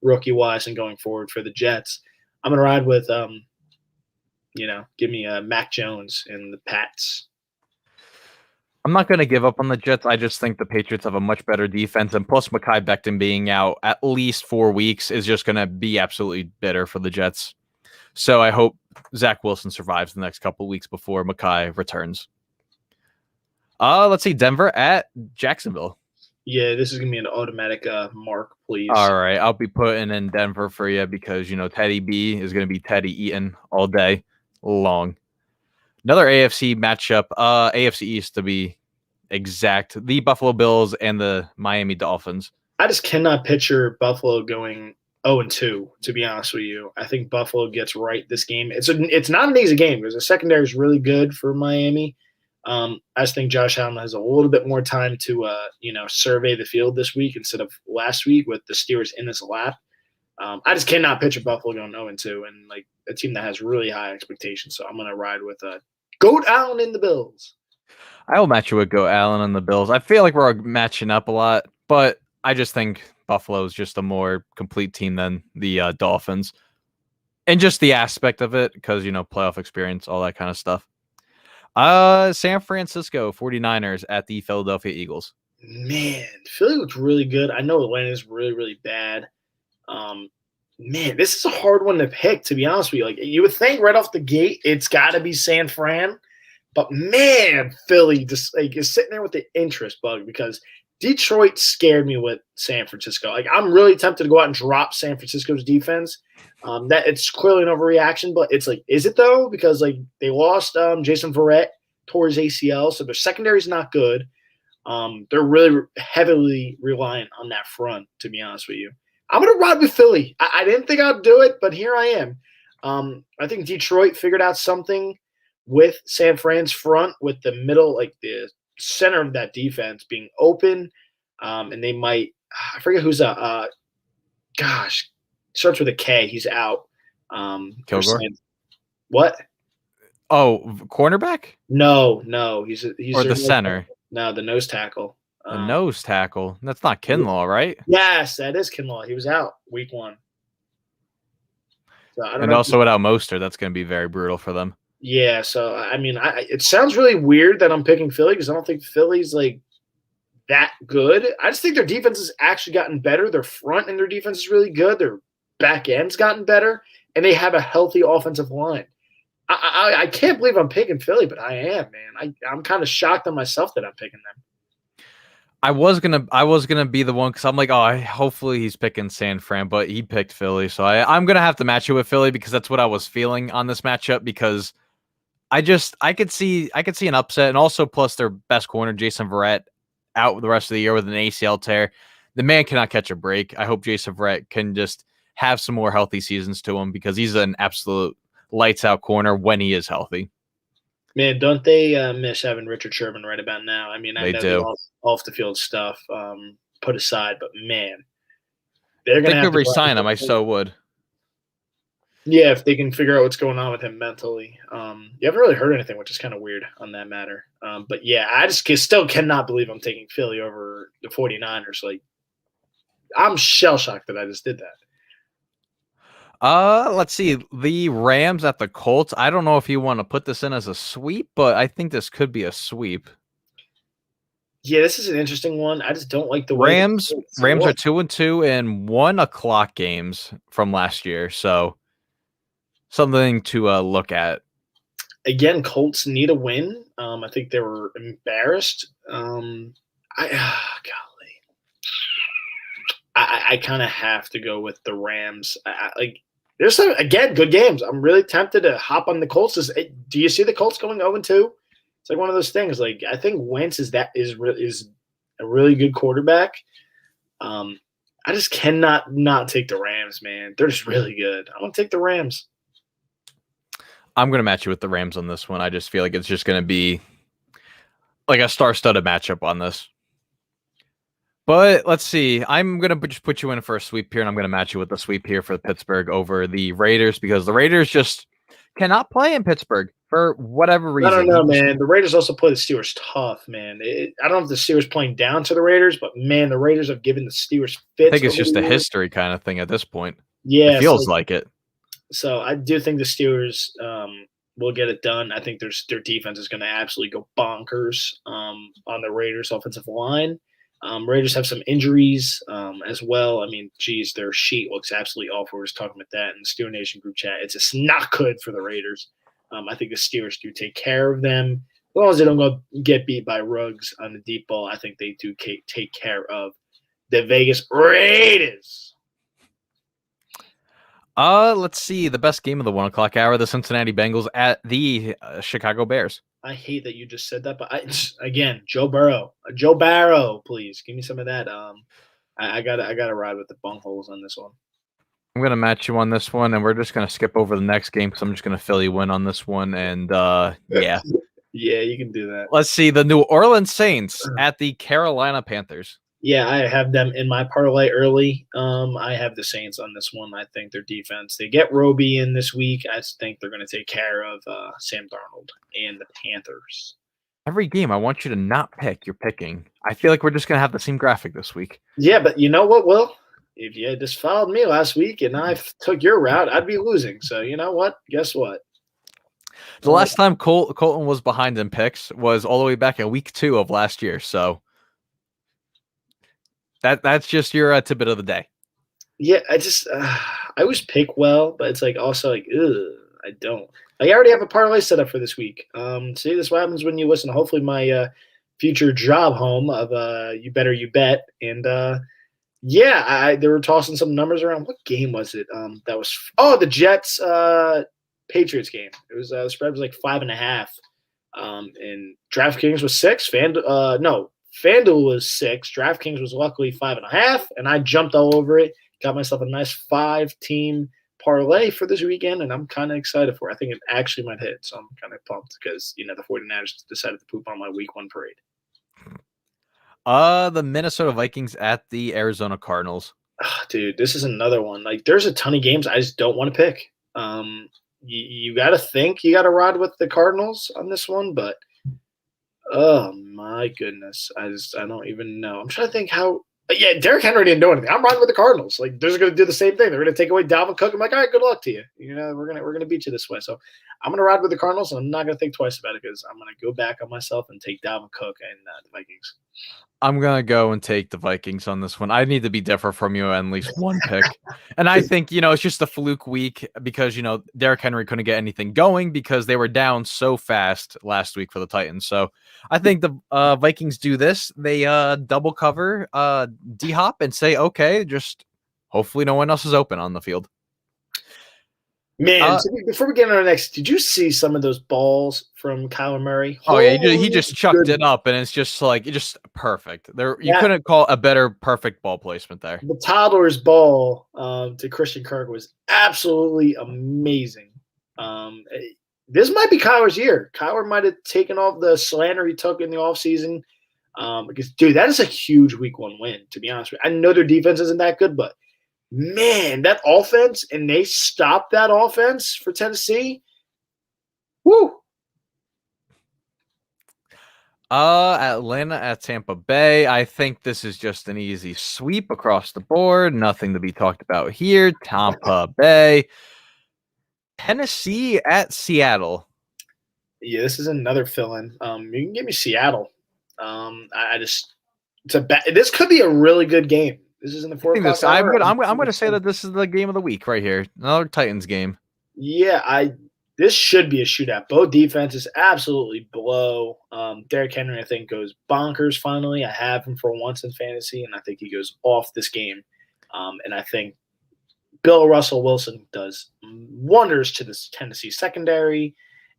rookie-wise and going forward for the Jets. I'm going to ride with, give me Mac Jones and the Pats. I'm not going to give up on the Jets. I just think the Patriots have a much better defense. And plus, Mekhi Becton being out at least 4 weeks is just going to be absolutely bitter for the Jets. So I hope Zach Wilson survives the next couple weeks before Mekhi returns. Let's see, Denver at Jacksonville. Yeah, this is going to be an automatic mark, please. All right, I'll be putting in Denver for you because, Teddy B is going to be Teddy Eaton all day long. Another AFC matchup, AFC East to be exact, the Buffalo Bills and the Miami Dolphins. I just cannot picture Buffalo going 0-2, to be honest with you. I think Buffalo gets right this game. It's not an easy game because the secondary is really good for Miami. I just think Josh Allen has a little bit more time to survey the field this week instead of last week with the Steelers in his lap. I just cannot picture Buffalo going 0-2 and like a team that has really high expectations. So I'm going to ride with Goat Allen in the Bills. I will match you with Goat Allen and the Bills. I feel like we're matching up a lot, but I just think Buffalo is just a more complete team than the Dolphins. And just the aspect of it, because, playoff experience, all that kind of stuff. San Francisco 49ers at the Philadelphia Eagles. Man, Philly looks really good. I know Atlanta's really, really bad. Man, this is a hard one to pick, to be honest with you. Like, you would think right off the gate, it's got to be San Fran. But, man, Philly just is sitting there with the interest bug because Detroit scared me with San Francisco. Like, I'm really tempted to go out and drop San Francisco's defense. That it's clearly an overreaction, but it's like, is it though? Because like they lost Jason Verrett, tore his ACL, so their secondary is not good. They're really heavily reliant on that front, to be honest with you. I'm going to ride with Philly. I didn't think I'd do it, but here I am. I think Detroit figured out something with San Fran's front, with the middle, like the center of that defense being open, and they might – I forget who's gosh, starts with a K. He's out. Kilgore? What? Oh, cornerback? No. He's Or the center? No, the nose tackle. The nose tackle. That's not Kinlaw, right? Yes, that is Kinlaw. He was out week 1. So I don't And know also without Mostert, that's going to be very brutal for them. Yeah, so I mean, it sounds really weird that I'm picking Philly because I don't think Philly's like that good. I just think their defense has actually gotten better. Their front and their defense is really good. Their back end's gotten better, and they have a healthy offensive line. I can't believe I'm picking Philly, but I am, man. I'm kind of shocked on myself that I'm picking them. I was gonna be the one because I'm like, hopefully he's picking San Fran, but he picked Philly, so I'm gonna have to match it with Philly because that's what I was feeling on this matchup. Because I could see an upset, and also plus their best corner, Jason Verrett, out the rest of the year with an ACL tear. The man cannot catch a break. I hope Jason Verrett can just have some more healthy seasons to him because he's an absolute lights out corner when he is healthy. Man, don't they miss having Richard Sherman right about now? I mean, I know the off the field stuff put aside, but man, they're going to have to resign him. I so would. Yeah, if they can figure out what's going on with him mentally. You haven't really heard anything, which is kind of weird on that matter. But yeah, I just still cannot believe I'm taking Philly over the 49ers. Like, I'm shell shocked that I just did that. Let's see. The Rams at the Colts. I don't know if you want to put this in as a sweep, but I think this could be a sweep. Yeah, this is an interesting one. I just don't like the Rams. Rams are 2-2 in 1 o'clock games from last year, so something to look at. Again, Colts need a win. I think they were embarrassed. I kind of have to go with the Rams. There's some, again, good games. I'm really tempted to hop on the Colts. Do you see the Colts going 0-2? It's like one of those things. Like, I think Wentz is a really good quarterback. I just cannot not take the Rams, man. They're just really good. I want to take the Rams. I'm going to match you with the Rams on this one. I just feel like it's just going to be like a star-studded matchup on this. But let's see. I'm going to just put you in for a sweep here, and I'm going to match you with the sweep here for Pittsburgh over the Raiders because the Raiders just cannot play in Pittsburgh for whatever reason. I don't know, man. The Raiders also play the Steelers tough, man. I don't know if the Steelers playing down to the Raiders, but, man, the Raiders have given the Steelers fits. I think it's just a history kind of thing at this point. Yeah. It feels like it. So I do think the Steelers will get it done. I think their defense is going to absolutely go bonkers on the Raiders' offensive line. Raiders have some injuries as well. I mean, geez, their sheet looks absolutely awful. We're just talking about that in the Steeler Nation group chat. It's just not good for the Raiders. I think the Steelers do take care of them. As long as they don't go get beat by Ruggs on the deep ball, I think they do take care of the Vegas Raiders. Let's see. The best game of the 1 o'clock hour, the Cincinnati Bengals at the Chicago Bears. I hate that you just said that, but again, Joe Barrow, please give me some of that. I gotta ride with the bungholes on this one. I'm gonna match you on this one, and we're just gonna skip over the next game because I'm just gonna fill you in on this one. And yeah, yeah, you can do that. Let's see. The New Orleans Saints at the Carolina Panthers. Yeah, I have them in my parlay early. I have the Saints on this one. I think their defense, they get Roby in this week. I think they're going to take care of Sam Darnold and the Panthers. Every game, I want you to not pick. You're picking. I feel like we're just going to have the same graphic this week. Yeah, but you know what, Will? If you had just followed me last week and I took your route, I'd be losing. So you know what? Guess what? The last time Colton was behind in picks was all the way back in week 2 of last year. So that's just your tidbit of the day. Yeah, I always pick well, but it's like also like, I don't. I already have a parlay set up for this week. See, this is what happens when you listen. Hopefully my future job home of You Better You Bet. And they were tossing some numbers around. What game was it? That was the Jets Patriots game. It was the spread was like 5.5. And DraftKings was 6. FanDuel was 6. DraftKings was luckily 5.5, and I jumped all over it. Got myself a nice 5-team parlay for this weekend, and I'm kind of excited for it. I think it actually might hit, so I'm kind of pumped because the 49ers decided to poop on my week 1 parade. The Minnesota Vikings at the Arizona Cardinals. Dude, this is another one. Like, there's a ton of games I just don't want to pick. You got to think you got to ride with the Cardinals on this one, but oh my goodness, I don't even know. I'm trying to think how. Yeah, Derrick Henry didn't do anything. I'm riding with the Cardinals. Like, they're going to do the same thing. They're going to take away Dalvin Cook. I'm like, all right, good luck to you. We're gonna beat you this way. So I'm gonna ride with the Cardinals, and I'm not gonna think twice about it because I'm gonna go back on myself and take Dalvin Cook and the Vikings. I'm going to go and take the Vikings on this one. I need to be different from you at least one pick. And I think, it's just a fluke week because, Derrick Henry couldn't get anything going because they were down so fast last week for the Titans. So I think the Vikings do this. They double cover D-Hop and say, okay, just hopefully no one else is open on the field. Man, before we get on our next, did you see some of those balls from Kyler Murray? Oh, yeah, he just chucked it up, and it's just perfect. You couldn't call a better perfect ball placement there. The toddler's ball to Christian Kirk was absolutely amazing. This might be Kyler's year. Kyler might have taken off the slander he took in the offseason. Because, dude, that is a huge week 1 win, to be honest with you. I know their defense isn't that good, but man, that offense, and they stopped that offense for Tennessee. Woo! Atlanta at Tampa Bay. I think this is just an easy sweep across the board. Nothing to be talked about here. Tampa Bay. Tennessee at Seattle. Yeah, this is another fill-in. You can give me Seattle. This could be a really good game. This is in the 4 o'clock hour. I'm going to say that this is the game of the week right here. Another Titans game. Yeah, this should be a shootout. Both defenses absolutely blow. Derrick Henry, I think, goes bonkers finally. I have him for once in fantasy, and I think he goes off this game. And I think Bill Russell Wilson does wonders to this Tennessee secondary,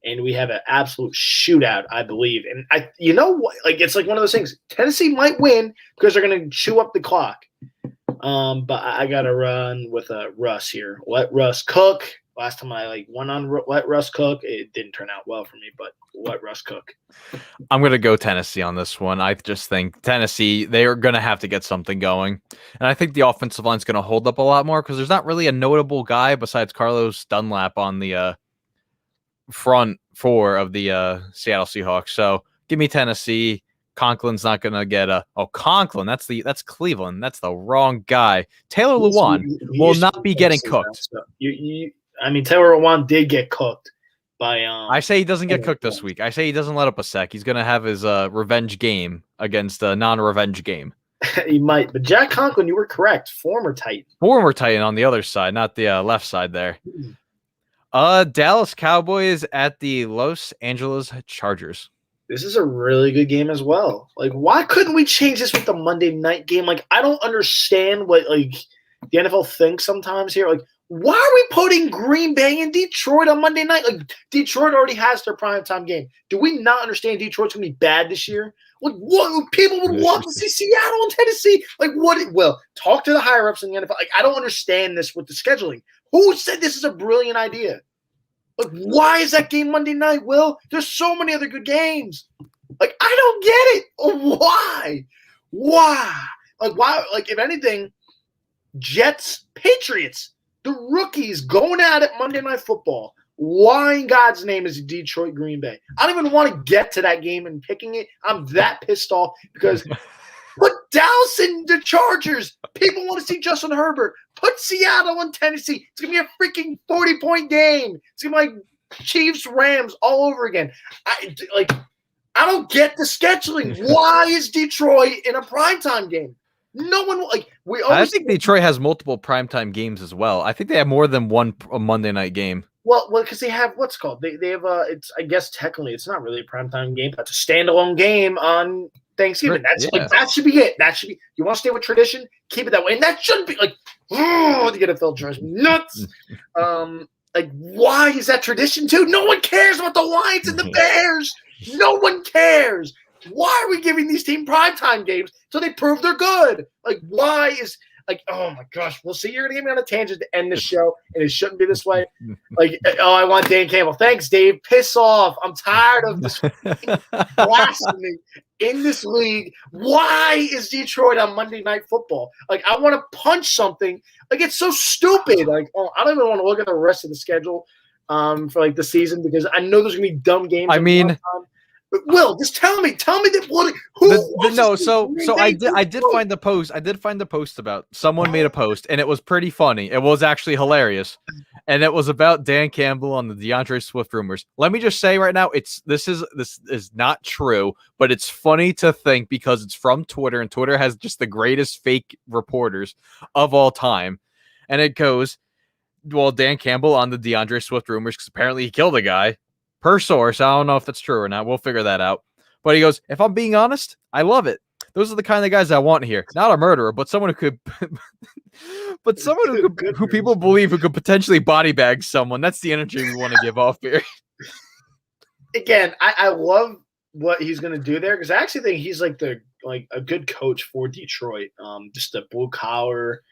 and we have an absolute shootout, I believe. And it's like one of those things. Tennessee might win because they're going to chew up the clock. But I got to run with Russ here. Let Russ cook. Last time I went on let Russ cook, it didn't turn out well for me, but let Russ cook. I'm going to go Tennessee on this one. I just think Tennessee, they are going to have to get something going. And I think the offensive line is going to hold up a lot more because there's not really a notable guy besides Carlos Dunlap on the front 4 of the Seattle Seahawks. So give me Tennessee. Conklin's not going to get Conklin. That's Cleveland. That's the wrong guy. Taylor Lewan will not be getting cooked. Taylor Lewan did get cooked by. I say he doesn't get cooked this week. I say he doesn't let up a sack. He's going to have his revenge game against a non-revenge game. He might, but Jack Conklin, you were correct. Former Titan on the other side, not the left side there. Dallas Cowboys at the Los Angeles Chargers. This is a really good game as well. Like, why couldn't we change this with the Monday night game? Like, I don't understand what the NFL thinks sometimes here. Like, why are we putting Green Bay and Detroit on Monday night? Like, Detroit already has their primetime game. Do we not understand Detroit's going to be bad this year? Like, what people would love to see Seattle and Tennessee. Like, what? Well, talk to the higher ups in the NFL. Like, I don't understand this with the scheduling. Who said this is a brilliant idea? Like, why is that game Monday night, Will? There's so many other good games. Like, I don't get it. Why? Like, why? Like, if anything, Jets, Patriots, the rookies going at it Monday Night Football. Why in God's name is it Detroit, Green Bay? I don't even want to get to that game and picking it. I'm that pissed off because put Dallas and the Chargers. People want to see Justin Herbert. Put Seattle and Tennessee. It's going to be a freaking 40-point game. It's going to be like Chiefs-Rams all over again. I don't get the scheduling. Why is Detroit in a primetime game? No one I think Detroit has multiple primetime games as well. I think they have more than one Monday night game. Well, because they have what's called they have it's I guess technically it's not really a primetime game, but it's a standalone game on Thanksgiving. That's Yeah. that should be it. That should be you want to stay with tradition, keep it that way, and that shouldn't be like the NFL drives me nuts. Like why is that tradition too? No one cares about the Lions and the Bears. No one cares. Why are we giving these team primetime games so they prove they're good? Like why is like, oh my gosh, we'll see. You're gonna get me on a tangent to end the show, and it shouldn't be this way. Like, oh, I want Dan Campbell. Thanks, Dave. Piss off. I'm tired of this blasphemy in this league. Why is Detroit on Monday Night Football? Like, I want to punch something. Like, it's so stupid. Like, oh, I don't even want to look at the rest of the schedule for like the season because I know there's gonna be dumb games. I mean. Will, just tell me that what I did find the post. I did find the post about someone made a post and it was pretty funny. It was actually hilarious. And it was about Dan Campbell on the DeAndre Swift rumors. Let me just say right now, this is not true, but it's funny to think because it's from Twitter and Twitter has just the greatest fake reporters of all time. And it goes, well, Dan Campbell on the DeAndre Swift rumors because apparently he killed a guy. Per source, I don't know if that's true or not. We'll figure that out. But he goes, if I'm being honest, I love it. Those are the kind of guys I want here. Not a murderer, but someone who could, but someone who people believe who could potentially body bag someone. That's the energy we want to give off here. Again, I love what he's going to do there because I actually think he's like a good coach for Detroit. Just the blue collar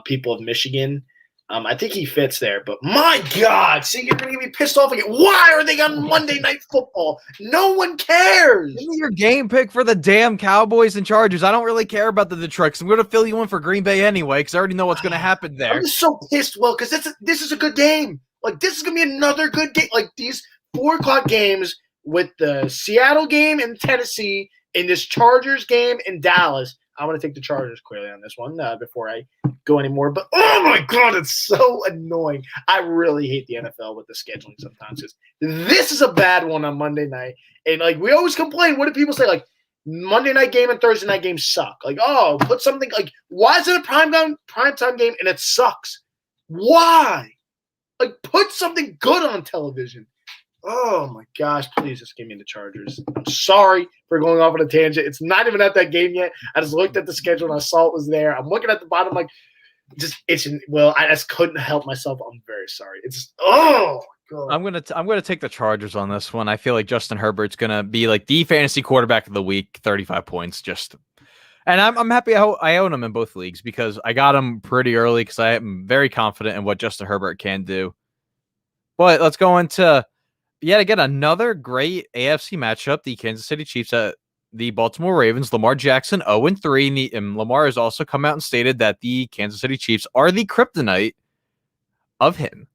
people of Michigan. I think he fits there, but my God, see, you're going to get me pissed off again. Why are they on Monday Night Football? No one cares. Give me your game pick for the damn Cowboys and Chargers. I don't really care about the Detroit. I'm going to fill you in for Green Bay anyway because I already know what's going to happen there. I'm just so pissed, Will, because this is a good game. Like, this is going to be another good game. Like, these 4 o'clock games with the Seattle game in Tennessee and this Chargers game in Dallas. I'm going to take the Chargers clearly on this one before I go anymore. But, oh, my God, it's so annoying. I really hate the NFL with the scheduling sometimes. This is a bad one on Monday night. And, like, we always complain. What do people say? Like, Monday night game and Thursday night game suck. Like, oh, put something – like, why is it a primetime game and it sucks? Why? Like, put something good on television. Oh, my gosh. Please just give me the Chargers. I'm sorry for going off on a tangent. It's not even at that game yet. I just looked at the schedule and I saw it was there. I'm looking at the bottom like just itching. Well, I just couldn't help myself. I'm very sorry. It's oh, God. I'm gonna take the Chargers on this one. I feel like Justin Herbert's going to be like the fantasy quarterback of the week, 35 points. And I'm happy I own him in both leagues because I got him pretty early because I am very confident in what Justin Herbert can do. But let's go into yet again, another great AFC matchup, the Kansas City Chiefs at the Baltimore Ravens. Lamar Jackson 0-3, and Lamar has also come out and stated that the Kansas City Chiefs are the kryptonite of him.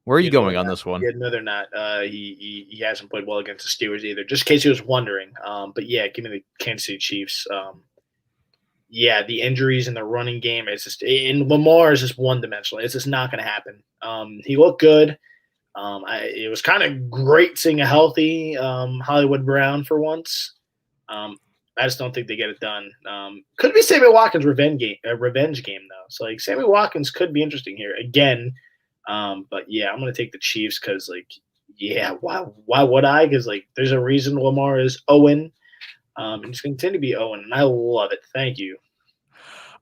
Where are you going on this one? Yeah, no, they're not. He hasn't played well against the Steelers either, just in case he was wondering. But, yeah, give me the Kansas City Chiefs. Yeah, the injuries in the running game, it's just – and Lamar is just one-dimensional. It's just not going to happen. He looked good. It was kind of great seeing a healthy Hollywood Brown for once. I just don't think they get it done. Could be Sammy Watkins' revenge game though. So like Sammy Watkins could be interesting here again. But yeah, I'm gonna take the Chiefs because like yeah, why would I? Because like there's a reason Lamar is Owen. And he's going to continue to be Owen, and I love it. Thank you.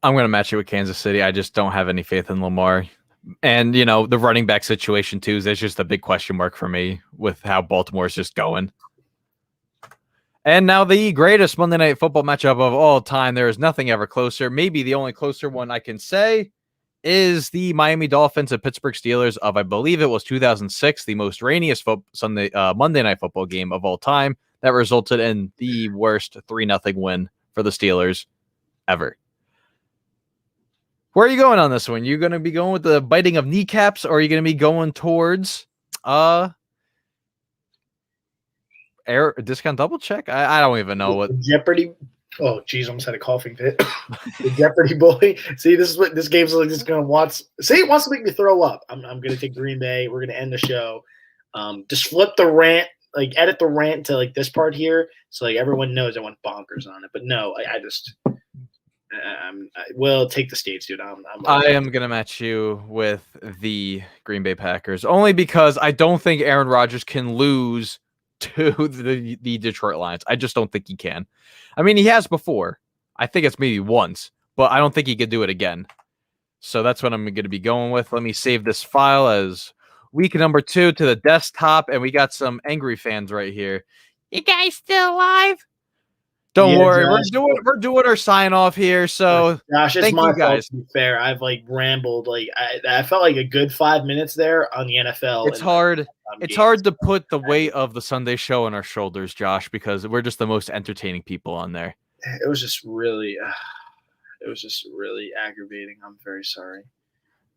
I'm gonna match it with Kansas City. I just don't have any faith in Lamar. And, you know, the running back situation, too, is just a big question mark for me with how Baltimore is just going. And now the greatest Monday Night Football matchup of all time. There is nothing ever closer. Maybe the only closer one I can say is the Miami Dolphins and Pittsburgh Steelers of, I believe it was 2006, the most rainiest Monday Night Football game of all time that resulted in the worst 3-0 win for the Steelers ever. Where are you going on this one? You going to be going with the biting of kneecaps, or are you going to be going towards discount double check? I don't even know what Jeopardy. Oh, geez, almost had a coughing fit. The Jeopardy boy. See, this is what this game's like. Just gonna wants to make me throw up. I'm gonna take Green Bay. We're gonna end the show. Just flip the rant, like edit the rant to like this part here, so like everyone knows I went bonkers on it. But no, I just Well, take the States, dude. I am going to match you with the Green Bay Packers, only because I don't think Aaron Rodgers can lose to the Detroit Lions. I just don't think he can. I mean, he has before. I think it's maybe once, but I don't think he could do it again. So that's what I'm going to be going with. Let me save this file as week number 2 to the desktop, and we got some angry fans right here. You guys still alive? Don't worry, Josh, we're doing our sign off here. So Josh, it's thank my you guys. fault. To be fair, I've rambled. I felt like a good 5 minutes there on the NFL. It's hard. It's hard to put the weight of the Sunday show on our shoulders, Josh, because we're just the most entertaining people on there. It was just really aggravating. I'm very sorry.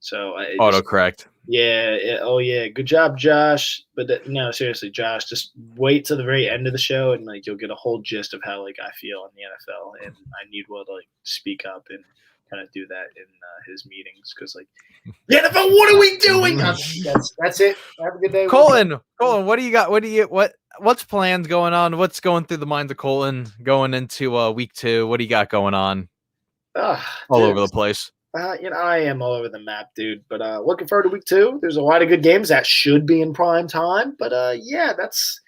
So autocorrect. Yeah. Good job, Josh. But no, seriously, Josh, just wait till the very end of the show, and you'll get a whole gist of how I feel in the NFL, and I need Will to speak up and kind of do that in his meetings because the NFL, what are we doing? That's it. Have a good day, Colton. What do you got? What's plans going on? What's going through the minds of Colton going into week 2? What do you got going on? All over the place. I am all over the map, dude. But looking forward to week 2. There's a lot of good games that should be in prime time. But that's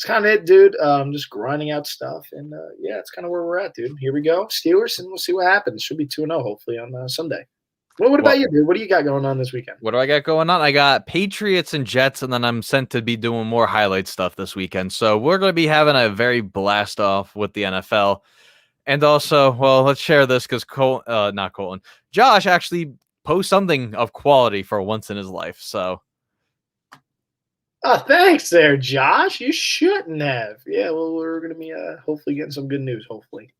kind of it, dude. Just grinding out stuff, and it's kind of where we're at, dude. Here we go, Steelers, and we'll see what happens. Should be 2-0 hopefully on Sunday. What about you, dude? What do you got going on this weekend? What do I got going on? I got Patriots and Jets, and then I'm sent to be doing more highlight stuff this weekend. So we're going to be having a very blast off with the NFL. And also, well, let's share this because not Colton, Josh actually posts something of quality for once in his life. So, thanks there, Josh. You shouldn't have. Yeah, well, we're gonna be hopefully getting some good news. Hopefully,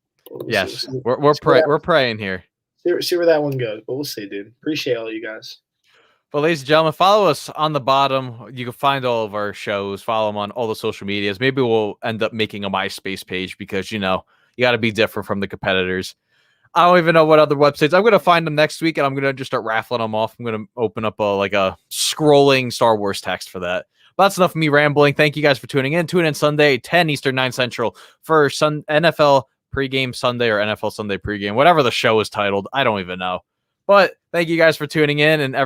yes, we're praying here. See where that one goes, but we'll see, dude. Appreciate all you guys. Well, ladies and gentlemen, follow us on the bottom. You can find all of our shows. Follow them on all the social medias. Maybe we'll end up making a MySpace page because you got to be different from the competitors. I don't even know what other websites. I'm going to find them next week, and I'm going to just start raffling them off. I'm going to open up a scrolling Star Wars text for that. But that's enough of me rambling. Thank you guys for tuning in. Tune in Sunday, 10 Eastern, 9 Central for NFL pregame Sunday or NFL Sunday pregame, whatever the show is titled. I don't even know. But thank you guys for tuning in, and